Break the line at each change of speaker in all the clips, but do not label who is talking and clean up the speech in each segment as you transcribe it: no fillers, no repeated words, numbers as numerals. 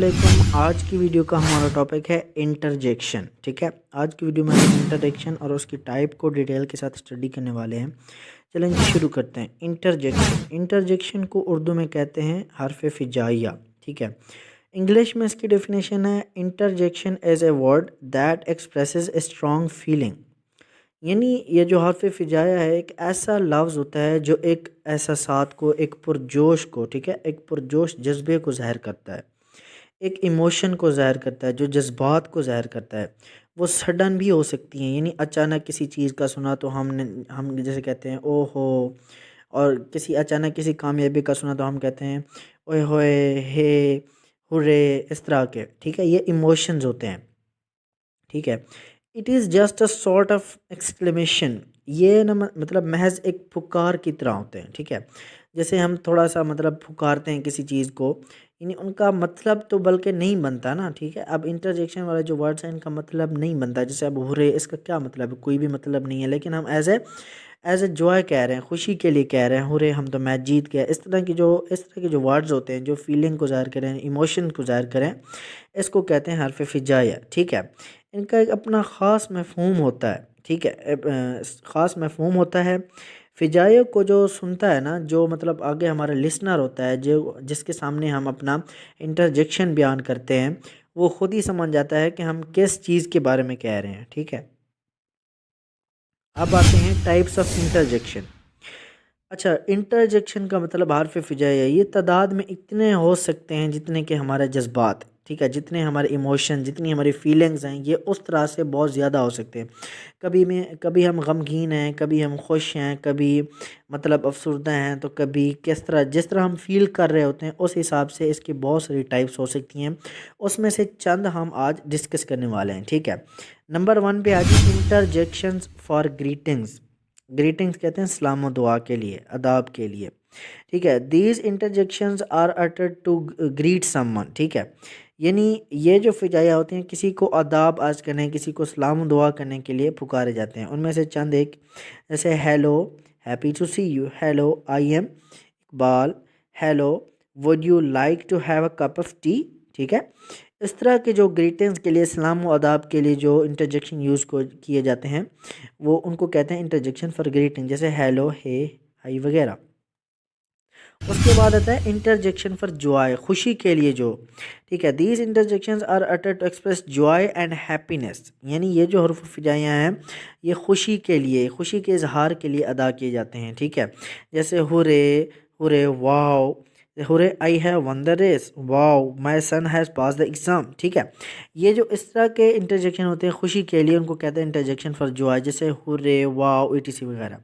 वालेकुम। आज की वीडियो का हमारा टॉपिक है इंटरजेक्शन। ठीक है, आज की वीडियो में हम इंटरजेक्शन और उसकी टाइप को डिटेल के साथ स्टडी करने वाले हैं। चलें शुरू करते हैं। इंटरजेक्शन को उर्दू में कहते हैं हर्फ फिजाइया। ठीक है, इंग्लिश में इसकी डेफिनेशन है interjection as a word that expresses a strong feeling. यानी ये जो हर्फ फिजाया है एक ऐसा लफ्ज़ होता है जो एक एहसासात को, एक पुरजोश को, ठीक है, एक पुरजोश जज्बे को ज़ाहिर करता है, एक इमोशन को ज़ाहिर करता है, जो जज्बात को ज़ाहिर करता है। वो सडन भी हो सकती हैं, यानी अचानक किसी चीज़ का सुना तो हम जैसे कहते हैं ओ हो, और किसी अचानक किसी कामयाबी का सुना तो हम कहते हैं ओए होए, हे, हुर्रे, इस तरह के। ठीक है, ये इमोशंस होते हैं। ठीक है, it is just a sort of exclamation. ये ना मतलब महज एक पुकार की तरह होते हैं। ठीक है, जैसे हम थोड़ा सा मतलब पुकारते हैं किसी चीज़ को, यानी उनका मतलब तो बल्कि नहीं बनता ना। ठीक है, अब इंटरजेक्शन वाले जो वर्ड्स हैं इनका मतलब नहीं बनता। जैसे अब हुर्रे, इसका क्या मतलब है? कोई भी मतलब नहीं है, लेकिन हम एज ए जॉय कह रहे हैं, खुशी के लिए कह रहे हैं, हुर्रे हम तो मैच जीत गए। इस तरह के जो वर्ड्स होते हैं जो फीलिंग को ज़ाहिर करें, इमोशन को ज़ाहिर करें, इसको कहते हैं हर्फ फिजाया। ठीक है, इनका एक अपना ख़ास मफ़हूम होता है। ठीक है, ख़ास मफ़हूम होता है। फ़िजाइयों को जो सुनता है ना, जो मतलब आगे हमारा लिसनर होता है, जो जिसके सामने हम अपना इंटरजेक्शन बयान करते हैं, वो ख़ुद ही समझ जाता है कि हम किस चीज़ के बारे में कह रहे हैं। ठीक है, अब आते हैं टाइप्स ऑफ इंटरजेक्शन। अच्छा, इंटरजेक्शन का मतलब हर्फ फिजाइया, ये तादाद में इतने हो सकते हैं जितने के हमारे जज्बात। ठीक है, जितने हमारे इमोशन, जितनी हमारी फीलिंग्स हैं, ये उस तरह से बहुत ज़्यादा हो सकते हैं। कभी हम गमगीन हैं, कभी हम खुश हैं, कभी मतलब अफसरदा हैं, तो कभी जिस तरह हम फील कर रहे होते हैं उस हिसाब से इसकी बहुत सारी टाइप्स हो सकती हैं। उसमें से चंद हम आज डिस्कस करने वाले हैं। ठीक है, नंबर 1 पे आ जाए इंटरजेक्शंस फॉर ग्रीटिंग्स। ग्रीटिंग्स कहते हैं सलाम और दुआ के लिए, अदाब के लिए। ठीक है, these interjections are uttered to greet someone. ठीक है, यानी ये जो फिजाइया होते हैं किसी को अदाब अर्ज करने, किसी को सलाम दुआ करने के लिए पुकारे जाते हैं। उनमें से चंद एक, जैसे hello, happy to see you, hello I am Iqbal, hello would you like to have a cup of tea. ठीक है, इस तरह के जो ग्रीटिंग्स के लिए, सलाम व आदाब के लिए जो इंटरजेक्शन यूज़ को किए जाते हैं, वो उनको कहते हैं इंटरजेक्शन फॉर ग्रीटिंग, जैसे हेलो, हे, हाई वगैरह। उसके बाद आता है इंटरजेक्शन फॉर जॉय, खुशी के लिए जो। ठीक है, these interjections are uttered to express joy and happiness. यानी ये जो हरूफ फिजाइयाँ हैं ये खुशी के लिए, खुशी के इजहार के लिए अदा किए जाते हैं। ठीक है, जैसे hurray, hurray wow, hurray I have won the race, wow my son has pass the exam. ठीक है, ये जो इस तरह के इंटरजेक्शन होते हैं खुशी के लिए, उनको कहते हैं इंटरजेक्शन फॉर जॉय, जैसे हुरे, वाओ, ईटीसी वगैरह।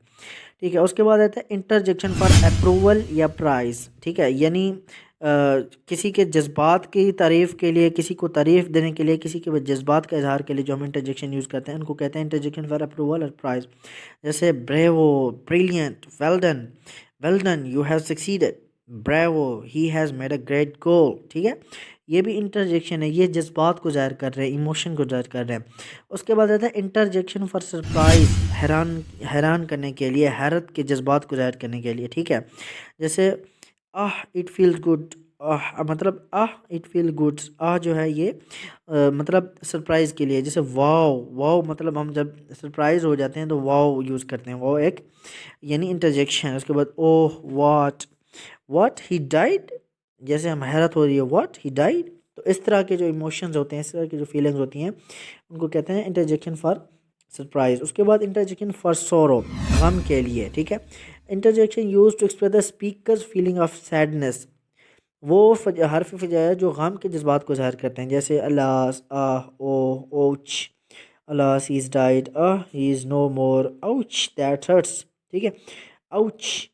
ठीक है, उसके बाद आता है इंटरजेक्शन फॉर अप्रूवल या प्राइज़। ठीक है, यानी किसी के जज्बात की तारीफ़ के लिए, किसी को तारीफ़ देने के लिए, किसी के जज्बात का इजहार के लिए जो हम इंटरजेक्शन यूज़ करते हैं उनको कहते हैं इंटरजेक्शन फॉर अप्रूवल और प्राइज़। जैसे bravo, brilliant, well done, you have succeeded, bravo, he has made a great goal. ठीक है, ये भी इंटरजेक्शन है, ये जज्बात को ज़ाहिर कर रहे हैं, इमोशन को ज़ाहिर कर रहे हैं। उसके बाद आता है इंटरजेक्शन फॉर सरप्राइज़, हैरान करने के लिए, हैरत के जज्बात को ज़ाहिर करने के लिए। ठीक है, जैसे इट फील्स गुड, मतलब इट फील गुड, जो है ये मतलब सरप्राइज़ के लिए। जैसे वाओ, वाओ मतलब हम जब सरप्राइज़ हो जाते हैं तो वाओ यूज़ करते हैं, वो एक यानी इंटरजेक्शन है। उसके बाद ओह, व्हाट ही डाइड, जैसे हम हैरत हो रही है, व्हाट ही डाइड। तो इस तरह के जो इमोशंस होते हैं, इस तरह की जो फीलिंग्स होती हैं, उनको कहते हैं इंटरजेक्शन फॉर सरप्राइज। उसके बाद इंटरजेक्शन फॉर सोरो, गम के लिए। ठीक है, interjection use to express the speaker's feeling of sadness, वो हर्फ फिजाया जो गम के जज्बात को ज़ाहिर करते हैं, जैसे alas, oh, ouch, alas he is died, he is no more, ouch that hurts. ठीक है, आउच,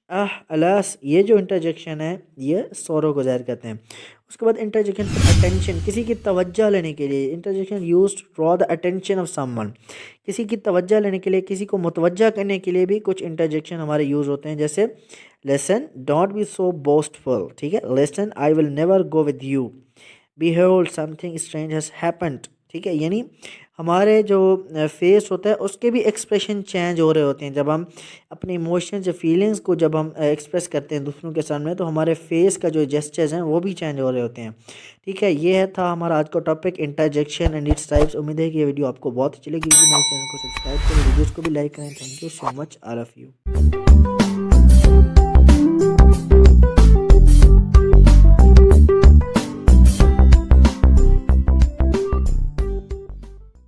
अलास, ये जो इंटरजेक्शन है ये सोरो को ज़ाहिर करते हैं। उसके बाद इंटरजेक्शन फॉर अटेंशन, किसी की तवज्जो लेने के लिए, interjection used to draw the attention of someone, किसी की तवज्जो लेने के लिए, किसी को मुतवज्जा करने के लिए भी कुछ इंटरजेक्शन हमारे यूज़ होते हैं। जैसे listen, don't be so boastful. ठीक है, listen, I will never go with you, behold something strange has happened. ठीक है, यानी ہمارے جو فیس ہوتا ہے اس کے بھی ایکسپریشن چینج ہو رہے ہوتے ہیں. جب ہم اپنے ایموشنز یا فیلنگز کو جب ہم ایکسپریس کرتے ہیں دوسروں کے سامنے تو ہمارے فیس کا جو جیسچرز ہیں وہ بھی چینج ہو رہے ہوتے ہیں. ٹھیک ہے, یہ تھا ہمارا آج کا ٹاپک انٹرجیکشن اینڈ اٹس ٹائپس. امید ہے کہ یہ ویڈیو آپ کو بہت اچھی لگی ہوگی. میرے چینل کو سبسکرائب کریں, ویڈیوز کو بھی لائک کریں. Thank you so much, all of you.